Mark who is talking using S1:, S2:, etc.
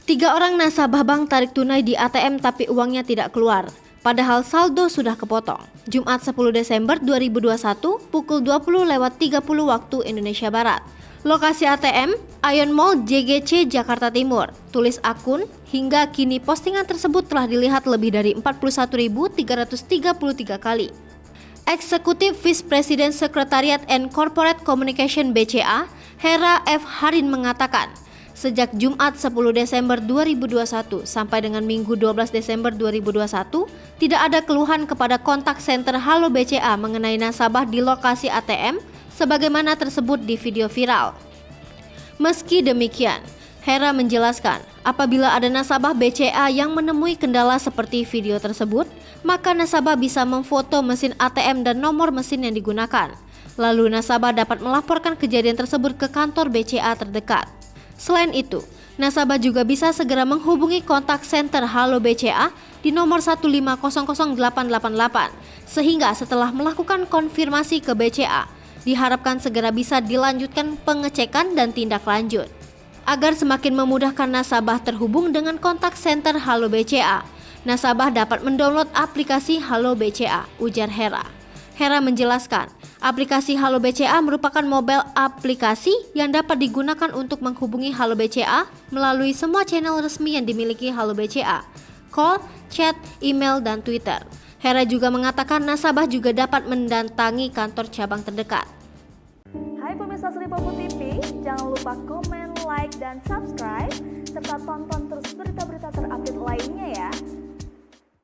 S1: Tiga orang nasabah bank tarik tunai di ATM tapi uangnya tidak keluar, padahal saldo sudah kepotong. Jumat 10 Desember 2021 pukul 20.30 waktu Indonesia Barat. Lokasi ATM, Ion Mall JGC Jakarta Timur. Tulis akun, hingga kini postingan tersebut telah dilihat lebih dari 41.333 kali. Eksekutif Vice President Sekretariat and Corporate Communication BCA, Hera F. Harin mengatakan, sejak Jumat 10 Desember 2021 sampai dengan Minggu 12 Desember 2021, tidak ada keluhan kepada kontak center Halo BCA mengenai nasabah di lokasi ATM sebagaimana tersebut di video viral. Meski demikian, Hera menjelaskan, apabila ada nasabah BCA yang menemui kendala seperti video tersebut, maka nasabah bisa memfoto mesin ATM dan nomor mesin yang digunakan. Lalu nasabah dapat melaporkan kejadian tersebut ke kantor BCA terdekat. Selain itu, nasabah juga bisa segera menghubungi kontak center Halo BCA di nomor 1500888 sehingga setelah melakukan konfirmasi ke BCA, diharapkan segera bisa dilanjutkan pengecekan dan tindak lanjut. Agar semakin memudahkan nasabah terhubung dengan kontak center Halo BCA, nasabah dapat mendownload aplikasi Halo BCA, ujar Hera. Hera menjelaskan, aplikasi Halo BCA merupakan mobile aplikasi yang dapat digunakan untuk menghubungi Halo BCA melalui semua channel resmi yang dimiliki Halo BCA, call, chat, email, dan Twitter. Hera juga mengatakan nasabah juga dapat mendatangi kantor cabang terdekat.
S2: Hai pemirsa Sri Popo TV, jangan lupa komen, like, dan subscribe, serta tonton terus berita-berita terupdate lainnya ya.